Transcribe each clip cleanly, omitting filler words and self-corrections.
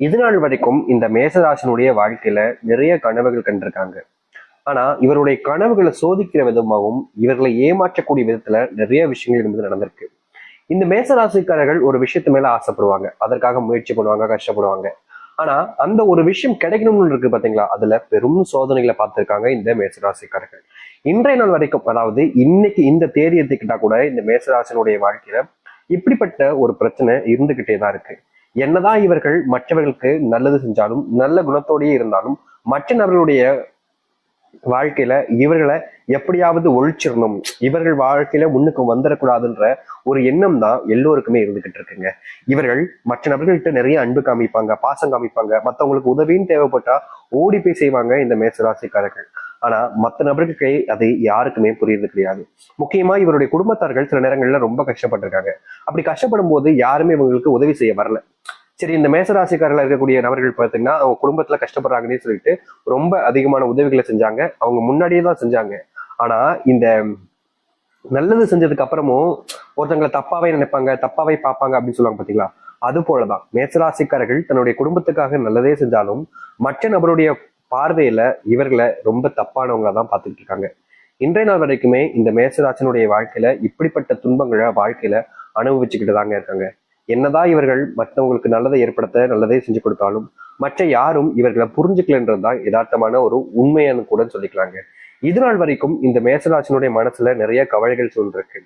இது நாள் வரைக்கும் இந்த மேசராசனுடைய வாழ்க்கையில நிறைய கனவுகள் கண்டிருக்காங்க. ஆனா இவருடைய கனவுகளை சோதிக்கிற விதமாகவும் இவர்களை ஏமாற்றக்கூடிய விதத்துல நிறைய விஷயங்கள் என்பது நடந்திருக்கு. இந்த மேசராசிக்காரர்கள் ஒரு விஷயத்து மேல ஆசைப்படுவாங்க, அதற்காக முயற்சி பண்ணுவாங்க, கஷ்டப்படுவாங்க. ஆனா அந்த ஒரு விஷயம் கிடைக்கணும்னு இருக்கு பாத்தீங்களா, அதுல பெரும் சோதனைகளை பார்த்திருக்காங்க இந்த மேசராசிக்காரர்கள். இன்றைய நாள் வரைக்கும், அதாவது இன்னைக்கு இந்த தேதி எடுத்துக்கிட்டா கூட இந்த மேசராசினுடைய வாழ்க்கையில இப்படிப்பட்ட ஒரு பிரச்சனை இருந்துகிட்டே தான் இருக்கு. என்னதான் இவர்கள் மற்றவர்களுக்கு நல்லது செஞ்சாலும், நல்ல குணத்தோடயே இருந்தாலும், மற்ற நபர்களுடைய வாழ்க்கையில இவர்களை எப்படியாவது ஒழிச்சிடணும், இவர்கள் வாழ்க்கையில முன்னுக்கு வந்துடக்கூடாதுன்ற ஒரு எண்ணம் தான் எல்லோருக்குமே இருந்துகிட்டு இருக்குங்க. இவர்கள் மற்ற நபர்கள்ட்ட நிறைய அன்பு காமிப்பாங்க, பாசம் காமிப்பாங்க, மற்றவங்களுக்கு உதவின்னு தேவைப்பட்டா ஓடி போய் செய்வாங்க இந்த மேசராசிக்காரர்கள். ஆனா மற்ற நபர்களுக்கு அது யாருக்குமே புரியுது கிடையாது. முக்கியமா இவருடைய குடும்பத்தார்கள் சில நேரங்கள்ல ரொம்ப கஷ்டப்பட்டிருக்காங்க. அப்படி கஷ்டப்படும் போது யாருமே இவங்களுக்கு உதவி செய்ய வரல. சரி, இந்த மேசராசிக்காரில் இருக்கக்கூடிய நபர்கள் பார்த்தீங்கன்னா அவங்க குடும்பத்துல கஷ்டப்படுறாங்கன்னு சொல்லிட்டு ரொம்ப அதிகமான உதவிகளை செஞ்சாங்க, அவங்க முன்னாடியே தான் செஞ்சாங்க. ஆனா இந்த நல்லது செஞ்சதுக்கு அப்புறமும் ஒருத்தங்களை தப்பாவே நினைப்பாங்க, தப்பாவே பார்ப்பாங்க அப்படின்னு சொல்லுவாங்க பாத்தீங்களா. அது போலதான் மேசராசிக்காரர்கள் தன்னுடைய குடும்பத்துக்காக நல்லதே செஞ்சாலும் மற்ற நபருடைய பார்வையில இவர்களை ரொம்ப தப்பானவங்களா தான் பார்த்துட்டு இருக்காங்க. இன்றைய நாள் வரைக்குமே இந்த மேசராசனுடைய வாழ்க்கையில இப்படிப்பட்ட துன்பங்களை வாழ்க்கையில அனுபவிச்சுக்கிட்டு தாங்க இருக்காங்க. என்னதான் இவர்கள் மற்றவங்களுக்கு நல்லதை ஏற்படுத்த நல்லதே செஞ்சு கொடுத்தாலும் மற்ற யாரும் இவர்களை புரிஞ்சுக்கலன்றதுதான் யதார்த்தமான ஒரு உண்மையான கூட சொல்லிக்கலாங்க. இது நாள் வரைக்கும் இந்த மேசராசினுடைய மனசுல நிறைய கவலைகள் சூழ்ந்திருக்கு.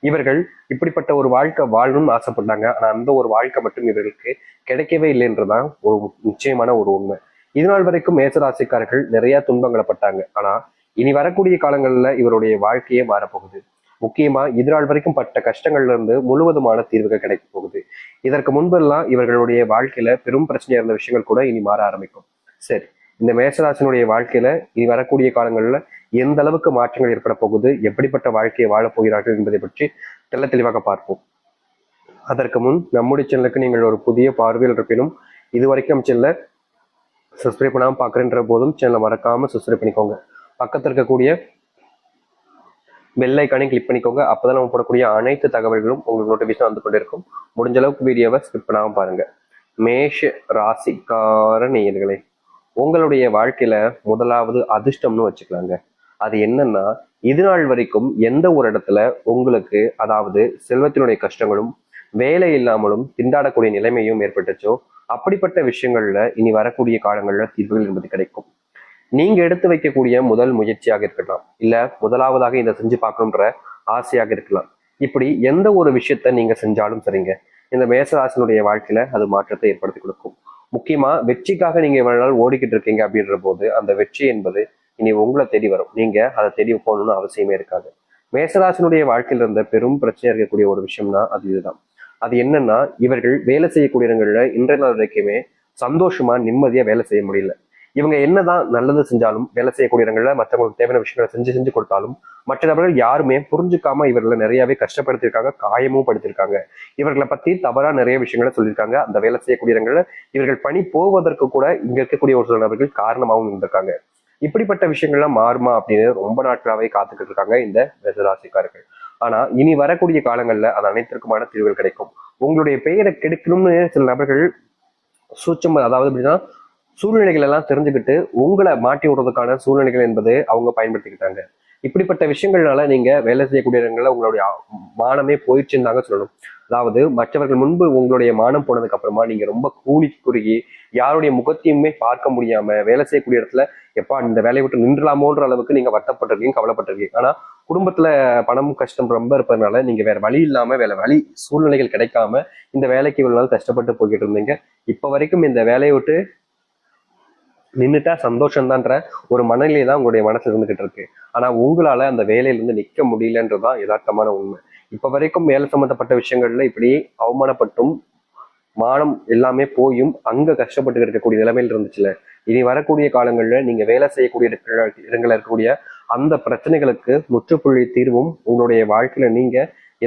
இவர்கள் இப்படிப்பட்ட ஒரு வாழ்க்கை வாழணும்னு ஆசைப்பட்டாங்க, ஆனா அந்த ஒரு வாழ்க்கை மட்டும் இவர்களுக்கு கிடைக்கவே இல்லைன்றதான் ஒரு நிச்சயமான ஒரு உண்மை. இது நாள் வரைக்கும் மேசராசிக்காரர்கள் நிறைய துன்பங்களை பட்டாங்க. ஆனா இனி வரக்கூடிய காலங்கள்ல இவருடைய வாழ்க்கையே மாறப்போகுது. முக்கியமா இது நாள் வரைக்கும் பட்ட கஷ்டங்கள்ல இருந்து முழுவதுமான தீர்வுகள் கிடைக்க போகுது. இதற்கு முன்பெல்லாம் இவர்களுடைய வாழ்க்கையில பெரும் பிரச்சனையா இருந்த விஷயங்கள் கூட இனி மாற ஆரம்பிக்கும். சரி, இந்த மேசராசினுடைய வாழ்க்கையில இனி வரக்கூடிய காலங்கள்ல எந்த அளவுக்கு மாற்றங்கள் ஏற்பட போகுது, எப்படிப்பட்ட வாழ்க்கையை வாழப் போகிறார்கள் என்பதை பற்றி தெள்ள தெளிவாக பார்ப்போம். அதற்கு முன் நம்முடைய சேனலுக்கு நீங்கள் ஒரு புதிய பார்வையில் இருப்பினும் இதுவரைக்கும் நம்ம சேனலை சப்ஸ்கிரைப் பண்ணாமல் பார்க்குறேன்ற போதும் சேனலை மறக்காம சப்ஸ்கிரைப் பண்ணிக்கோங்க. பக்கத்தில் இருக்கக்கூடிய பெல் ஐக்கானையும் கிளிக் பண்ணிக்கோங்க. அப்போதான் நம்ம போடக்கூடிய அனைத்து தகவல்களும் உங்களுக்கு நோட்டிஃபிகேஷன் வந்து கொண்டு இருக்கும். முடிஞ்ச அளவுக்கு வீடியோவை ஸ்கிப் பண்ணாமல் பாருங்க. மேஷ ராசிக்கார நேயர்களே, உங்களுடைய வாழ்க்கையில முதலாவது அதிர்ஷ்டம்னு வச்சுக்கலாங்க. அது என்னன்னா, இது நாள் வரைக்கும் எந்த ஒரு இடத்துல உங்களுக்கு, அதாவது செல்வத்தினுடைய கஷ்டங்களும் வேலை இல்லாமலும் திண்டாடக்கூடிய நிலைமையும் ஏற்பட்டுச்சோ அப்படிப்பட்ட விஷயங்கள்ல இனி வரக்கூடிய காலங்கள்ல தீர்வுகள் என்பது கிடைக்கும். நீங்க எடுத்து வைக்கக்கூடிய முதல் முயற்சியாக இருக்கலாம், இல்ல முதலாவதாக இதை செஞ்சு பார்க்கணுன்ற ஆசையாக இருக்கலாம். இப்படி எந்த ஒரு விஷயத்த நீங்க செஞ்சாலும் சரிங்க, இந்த மேசராசினுடைய வாழ்க்கையில அது மாற்றத்தை ஏற்படுத்தி கொடுக்கும். முக்கியமா வெற்றிக்காக நீங்க இவ்வளவு நாள் ஓடிக்கிட்டு இருக்கீங்க அப்படின்ற போது அந்த வெற்றி என்பது இனி உங்களை தேடி வரும். நீங்க அதை தேடி போகணும்னு அவசியமே இருக்காது. மேசராசினுடைய வாழ்க்கையில இருந்த பெரும் பிரச்சனையா இருக்கக்கூடிய ஒரு விஷயம்னா அது இதுதான். அது என்னன்னா, இவர்கள் வேலை செய்யக்கூடிய இடங்கள்ல இன்றைய நாள் வரைக்குமே சந்தோஷமா நிம்மதியா வேலை செய்ய முடியல. இவங்க என்னதான் நல்லது செஞ்சாலும், வேலை செய்யக்கூடிய இடங்கள்ல மற்றவங்களுக்கு தேவையான விஷயங்களை செஞ்சு செஞ்சு கொடுத்தாலும் மற்ற நபர்கள் யாருமே புரிஞ்சுக்காம இவர்களை நிறையவே கஷ்டப்படுத்திருக்காங்க, காயமும் படுத்திருக்காங்க. இவர்களை பத்தி தவறா நிறைய விஷயங்களை சொல்லியிருக்காங்க. அந்த வேலை செய்யக்கூடிய இடங்கள்ல இவர்கள் பணி போவதற்கு கூட இங்க இருக்கக்கூடிய ஒரு சில நபர்கள் காரணமாகவும் இருந்திருக்காங்க. இப்படிப்பட்ட விஷயங்கள்லாம் மாறுமா அப்படின்னு ரொம்ப நாட்களாவே காத்துக்கிட்டு இருக்காங்க இந்த மேசராசிக்காரர்கள். ஆனா இனி வரக்கூடிய காலங்கள்ல அது அனைத்திற்குமான தீர்வுகள் கிடைக்கும். உங்களுடைய பெயரை கெடுக்கணும்னு சில நபர்கள் சூட்சம், அதாவது எப்படின்னா சூழ்நிலைகள் எல்லாம் தெரிஞ்சுக்கிட்டு உங்களை மாட்டி விடுறதுக்கான சூழ்நிலைகள் என்பது அவங்க பயன்படுத்திக்கிட்டாங்க. இப்படிப்பட்ட விஷயங்கள்னால நீங்க வேலை செய்யக்கூடிய இடங்கள்ல உங்களுடைய மானமே போயிடுச்சுன்னு தாங்க சொல்லணும். அதாவது மற்றவர்கள் முன்பு உங்களுடைய மானம் போனதுக்கு அப்புறமா நீங்க ரொம்ப கூலி குறுகி யாருடைய முகத்தையுமே பார்க்க முடியாம வேலை செய்யக்கூடிய இடத்துல எப்பா இந்த வேலையை விட்டு நின்றலாமோன்ற அளவுக்கு நீங்க வருத்தப்பட்டிருக்கீங்க, கவலைப்பட்டிருக்கீங்க. ஆனா குடும்பத்துல பணம் கஷ்டம் ரொம்ப இருப்பதனால நீங்க வேற வழி இல்லாம, வேற வழி சூழ்நிலைகள் கிடைக்காம இந்த வேலைக்கு இவ்வளவு நாள் கஷ்டப்பட்டு போய்கிட்டு இருந்தீங்க. இப்ப வரைக்கும் இந்த வேலையை விட்டு நின்றுட்டா சந்தோஷம்தான்ற ஒரு மனநிலை தான் உங்களுடைய மனசுல இருந்துகிட்டு இருக்கு. ஆனா உங்களால அந்த வேலையில இருந்து நிக்க முடியலன்றதுதான் யதார்த்தமான உண்மை. இப்ப வரைக்கும் வேலை சம்பந்தப்பட்ட விஷயங்கள்ல இப்படி அவமானப்பட்டும் மானம் எல்லாமே போயும் அங்க கஷ்டப்பட்டு இருக்கக்கூடிய நிலைமையில் இருந்துச்சுல, இனி வரக்கூடிய காலங்கள்ல நீங்க வேலை செய்யக்கூடிய இடங்கள்ல இருக்கக்கூடிய அந்த பிரச்சனைகளுக்கு முற்றுப்புள்ளி தீர்வும் உங்களுடைய வாழ்க்கையில நீங்க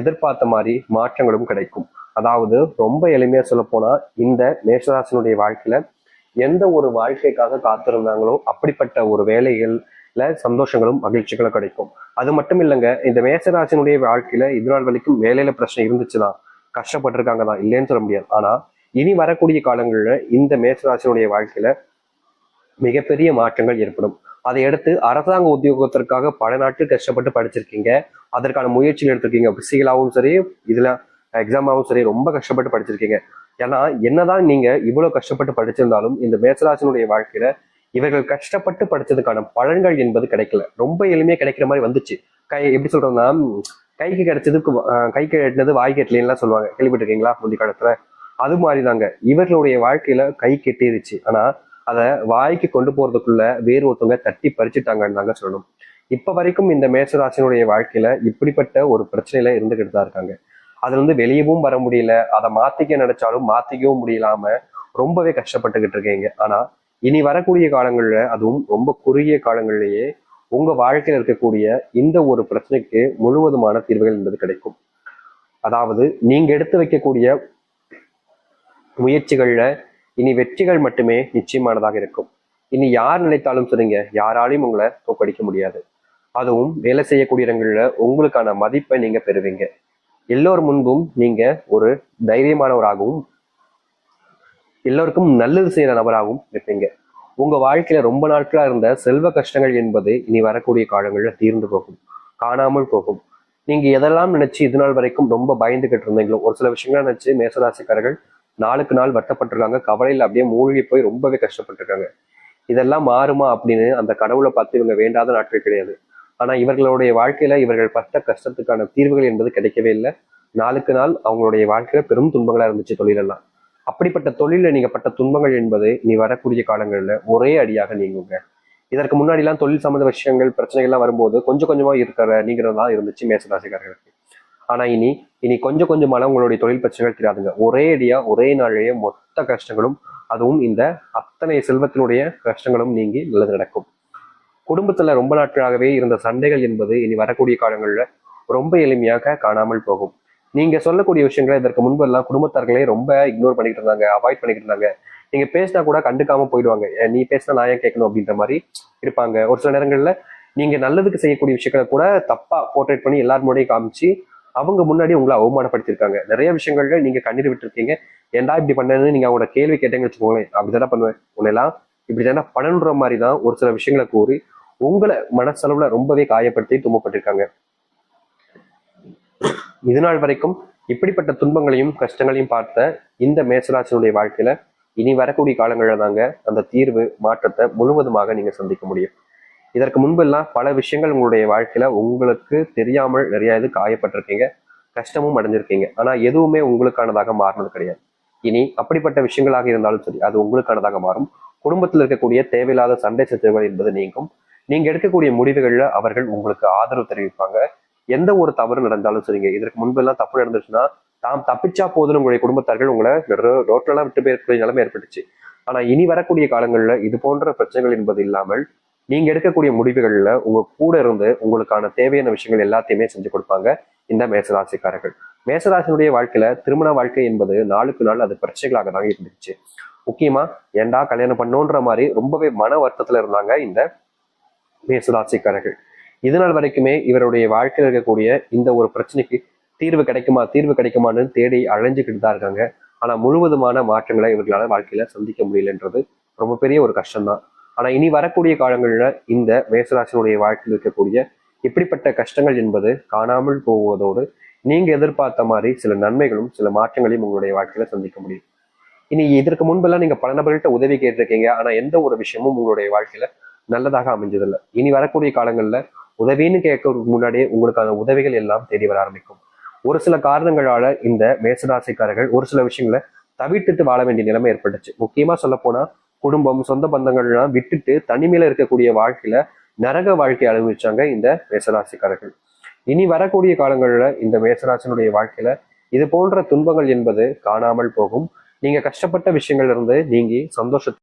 எதிர்பார்த்த மாதிரி மாற்றங்களும் கிடைக்கும். அதாவது ரொம்ப எளிமையா சொல்ல போனா, இந்த மேஷராசினுடைய வாழ்க்கையில எந்த ஒரு வாழ்க்கைக்காக காத்திருந்தாங்களோ அப்படிப்பட்ட ஒரு வேலைகள்ல சந்தோஷங்களும் மகிழ்ச்சிகளும் கிடைக்கும். அது மட்டும் இல்லைங்க, இந்த மேசராசினுடைய வாழ்க்கையில இது நாள் வரைக்கும் வேலையில பிரச்சனை இருந்துச்சுதான், கஷ்டப்பட்டிருக்காங்க தான், இல்லைன்னு சொல்ல முடியாது. ஆனா இனி வரக்கூடிய காலங்கள்ல இந்த மேசராசினுடைய வாழ்க்கையில மிகப்பெரிய மாற்றங்கள் ஏற்படும். அதை அடுத்து அரசாங்க உத்தியோகத்திற்காக பல நாட்கள் கஷ்டப்பட்டு படிச்சிருக்கீங்க, அதற்கான முயற்சிகள் எடுத்திருக்கீங்க. பிசிக்கலாவும் சரி, இதுல எக்ஸாமாவும் சரி, ரொம்ப கஷ்டப்பட்டு படிச்சிருக்கீங்க. ஏன்னா என்னதான் நீங்க இவ்வளவு கஷ்டப்பட்டு படிச்சிருந்தாலும் இந்த மேசராசினுடைய வாழ்க்கையில இவர்கள் கஷ்டப்பட்டு படிச்சதுக்கான பலன்கள் என்பது கிடைக்கல. ரொம்ப எளிமையா கிடைக்கிற மாதிரி வந்துச்சு. எப்படி சொல்றதுன்னா, கைக்கு கிடைச்சதுக்கு கைக்கு எட்டினது வாய்க்கு எட்டலாம் சொல்லுவாங்க, கேள்விப்பட்டிருக்கீங்களா முந்தைய காலத்துல? அது மாதிரிதாங்க இவர்களுடைய வாழ்க்கையில கை கெட்டிருச்சு. ஆனா அதை வாய்க்கு கொண்டு போறதுக்குள்ள வேறு ஒருத்தவங்க தட்டி பறிச்சுட்டாங்கன்னு தாங்க சொல்லணும். இப்ப வரைக்கும் இந்த மேசராசினுடைய வாழ்க்கையில இப்படிப்பட்ட ஒரு பிரச்சனையில இருந்துகிட்டு தான் இருக்காங்க. அதுல இருந்து வெளியவும் வர முடியல, அதை மாத்திக்க நினைச்சாலும் மாத்திக்கவும் முடியலாம ரொம்பவே கஷ்டப்பட்டுக்கிட்டு இருக்கீங்க. ஆனா இனி வரக்கூடிய காலங்கள்ல, அதுவும் ரொம்ப குறுகிய காலங்கள்லயே உங்க வாழ்க்கையில இருக்கக்கூடிய இந்த ஒரு பிரச்சனைக்கு முழுவதுமான தீர்வுகள் என்பது கிடைக்கும். அதாவது நீங்க எடுத்து வைக்கக்கூடிய முயற்சிகள்ல இனி வெற்றிகள் மட்டுமே நிச்சயமானதாக இருக்கும். இனி யார் நினைத்தாலும் சரிங்க, யாராலையும் உங்களை தோக்கடிக்க முடியாது. அதுவும் வேலை செய்யக்கூடிய இடங்கள்ல உங்களுக்கான மதிப்பை நீங்க பெறுவீங்க. எல்லோர் முன்பும் நீங்க ஒரு தைரியமானவராகவும் எல்லோருக்கும் நல்லது செய்யற நபராகவும் இருப்பீங்க. உங்க வாழ்க்கையில ரொம்ப நாட்களா இருந்த செல்வ கஷ்டங்கள் என்பது இனி வரக்கூடிய காலங்கள்ல தீர்ந்து போகும், காணாமல் போகும். நீங்க எதெல்லாம் நினைச்சு இது நாள் வரைக்கும் ரொம்ப பயந்துகிட்டு இருந்தீங்களோ, ஒரு சில விஷயங்களா நினைச்சு மேசராசிக்காரர்கள் நாளுக்கு நாள் வருத்தப்பட்டிருக்காங்க, கவலையில அப்படியே மூழ்கி போய் ரொம்பவே கஷ்டப்பட்டிருக்காங்க. இதெல்லாம் மாறுமா அப்படின்னு அந்த கடவுளை பார்த்து இவங்க வேண்டாத நாட்கள் கிடையாது. ஆனா இவர்களுடைய வாழ்க்கையில இவர்கள் பட்ட கஷ்டத்துக்கான தீர்வுகள் என்பது கிடைக்கவே இல்லை. நாளுக்கு நாள் அவங்களுடைய வாழ்க்கையில பெரும் துன்பங்களா இருந்துச்சு தொழிலெல்லாம். அப்படிப்பட்ட தொழில நீங்க பட்ட துன்பங்கள் என்பது இனி வரக்கூடிய காலங்கள்ல ஒரே அடியாக நீங்குங்க. இதற்கு முன்னாடி எல்லாம் தொழில் சம்பந்த விஷயங்கள் பிரச்சனைகள்லாம் வரும்போது கொஞ்சம் கொஞ்சமா இருக்கிற நீங்கிறதா இருந்துச்சு மேசராசிக்காரர்களுக்கு. ஆனா இனி இனி கொஞ்சம் கொஞ்சமான உங்களுடைய தொழில் பிரச்சனைகள் தெரியாதுங்க. ஒரே அடியா ஒரே நாளிலேயே மொத்த கஷ்டங்களும், அதுவும் இந்த அத்தனை செல்வத்தினுடைய கஷ்டங்களும் நீங்கி நல்லது நடக்கும். குடும்பத்துல ரொம்ப நாட்களாகவே இருந்த சண்டைகள் என்பது இனி வரக்கூடிய காலங்கள்ல ரொம்ப எளிமையாக காணாமல் போகும். நீங்க சொல்லக்கூடிய விஷயங்களை இதற்கு முன்பு எல்லாம் குடும்பத்தார்களே ரொம்ப இக்னோர் பண்ணிட்டு இருந்தாங்க, அவாய்ட் பண்ணிட்டு இருந்தாங்க. நீங்க பேசினா கூட கண்டுக்காம போயிடுவாங்க. நீ பேசினா நான் ஏன் கேட்கணும் அப்படின்ற மாதிரி இருப்பாங்க. ஒரு சில நேரங்கள்ல நீங்க நல்லதுக்கு செய்யக்கூடிய விஷயங்களை கூட தப்பா போர்ட்ரேட் பண்ணி எல்லாரும் முன்னாடியும் காமிச்சு அவங்க முன்னாடி உங்களை அவமானப்படுத்திருக்காங்க. நிறைய விஷயங்கள்ல நீங்க கண்ணீர் விட்டுருக்கீங்க. ஏன்டா இப்படி பண்ணேன்னு நீங்க அவங்களோட கேள்வி கேட்டேங்கன்னு வச்சுக்கோங்களேன், அப்படிதானே பண்ணுவேன் உன்னெல்லாம் இப்படி தானே பண்ணணுன்ற மாதிரி தான் ஒரு சில விஷயங்களை கூறி உங்களை மனசளவுல ரொம்பவே காயப்படுத்தி துன்பப்பட்டிருக்காங்க. இது நாள் வரைக்கும் இப்படிப்பட்ட துன்பங்களையும் கஷ்டங்களையும் பார்த்த இந்த மேசராசினுடைய வாழ்க்கையில இனி வரக்கூடிய காலங்களில் தாங்க அந்த தீர்வு மாற்றத்தை முழுவதுமாக நீங்க சந்திக்க முடியும். இதற்கு முன்பெல்லாம் பல விஷயங்கள் உங்களுடைய வாழ்க்கையில உங்களுக்கு தெரியாமல் நிறைய இது காயப்பட்டிருக்கீங்க, கஷ்டமும் அடைஞ்சிருக்கீங்க. ஆனா எதுவுமே உங்களுக்கானதாக மாறினது கிடையாது. இனி அப்படிப்பட்ட விஷயங்களாக இருந்தாலும் சரி, அது உங்களுக்கானதாக மாறும். குடும்பத்தில் இருக்கக்கூடிய தேவையில்லாத சண்டை சச்சரவுகள் என்பது நீங்கும். நீங்க எடுக்கக்கூடிய முடிவுகள்ல அவர்கள் உங்களுக்கு ஆதரவு தெரிவிப்பாங்க. எந்த ஒரு தவறு நடந்தாலும் சரிங்க, இதற்கு முன்பெல்லாம் தப்பு நடந்துச்சுன்னா தாம் தப்பிச்சா போதுன்னு உங்களுடைய குடும்பத்தார்கள் உங்களை ரோட்ல எல்லாம் விட்டு போயிருக்கிற நிலைமை ஏற்பட்டுச்சு. ஆனா இனி வரக்கூடிய காலங்கள்ல இது போன்ற பிரச்சனைகள் என்பது இல்லாமல் நீங்க எடுக்கக்கூடிய முடிவுகள்ல உங்க கூட இருந்து உங்களுக்கான தேவையான விஷயங்கள் எல்லாத்தையுமே செஞ்சு கொடுப்பாங்க இந்த மேசராசிக்காரர்கள். மேசராசினுடைய வாழ்க்கையில திருமண வாழ்க்கை என்பது நாளுக்கு நாள் அது பிரச்சனைகளாக தான் இருந்துச்சு. முக்கியமா ஏண்டா கல்யாணம் பண்ணோன்ற மாதிரி ரொம்பவே மன வருத்தத்துல இருந்தாங்க இந்த மேசராசிக்காரர்கள். இது நாள் வரைக்குமே இவருடைய வாழ்க்கையில் இருக்கக்கூடிய இந்த ஒரு பிரச்சனைக்கு தீர்வு கிடைக்குமா தீர்வு கிடைக்குமான்னு தேடி அலைஞ்சுக்கிட்டு தான் இருக்காங்க. ஆனா முழுவதுமான மாற்றங்களை இவர்களால் வாழ்க்கையில சந்திக்க முடியலன்றது ரொம்ப பெரிய ஒரு கஷ்டம்தான். ஆனா இனி வரக்கூடிய காலங்கள்ல இந்த மேசராசினுடைய வாழ்க்கையில் இருக்கக்கூடிய இப்படிப்பட்ட கஷ்டங்கள் என்பது காணாமல் போவதோடு நீங்க எதிர்பார்த்த மாதிரி சில நன்மைகளும் சில மாற்றங்களையும் உங்களுடைய வாழ்க்கையில சந்திக்க முடியும். இனி இதற்கு முன்பெல்லாம் நீங்க பல நபர்கள்ட்ட உதவி கேட்டிருக்கீங்க, ஆனா எந்த ஒரு விஷயமும் உங்களுடைய வாழ்க்கையில நல்லதாக அமைஞ்சதில்லை. இனி வரக்கூடிய காலங்கள்ல உதவின்னு கேட்கறதுக்கு முன்னாடியே உங்களுக்கான உதவிகள் எல்லாம் தேடி வர ஆரம்பிக்கும். ஒரு சில காரணங்களால இந்த மேசராசிக்காரர்கள் ஒரு சில விஷயங்களை தவிர்த்துட்டு வாழ வேண்டிய நிலைமை ஏற்பட்டுச்சு. முக்கியமா சொல்ல போனா குடும்பம் சொந்த பந்தங்கள்லாம் விட்டுட்டு தனிமையில இருக்கக்கூடிய வாழ்க்கையில நரக வாழ்க்கை அனுபவிச்சாங்க இந்த மேசராசிக்காரர்கள். இனி வரக்கூடிய காலங்கள்ல இந்த மேசராசினுடைய வாழ்க்கையில இது போன்ற துன்பங்கள் என்பது காணாமல் போகும். நீங்க கஷ்டப்பட்ட விஷயங்கள்ல இருந்து நீங்கி சந்தோஷத்தை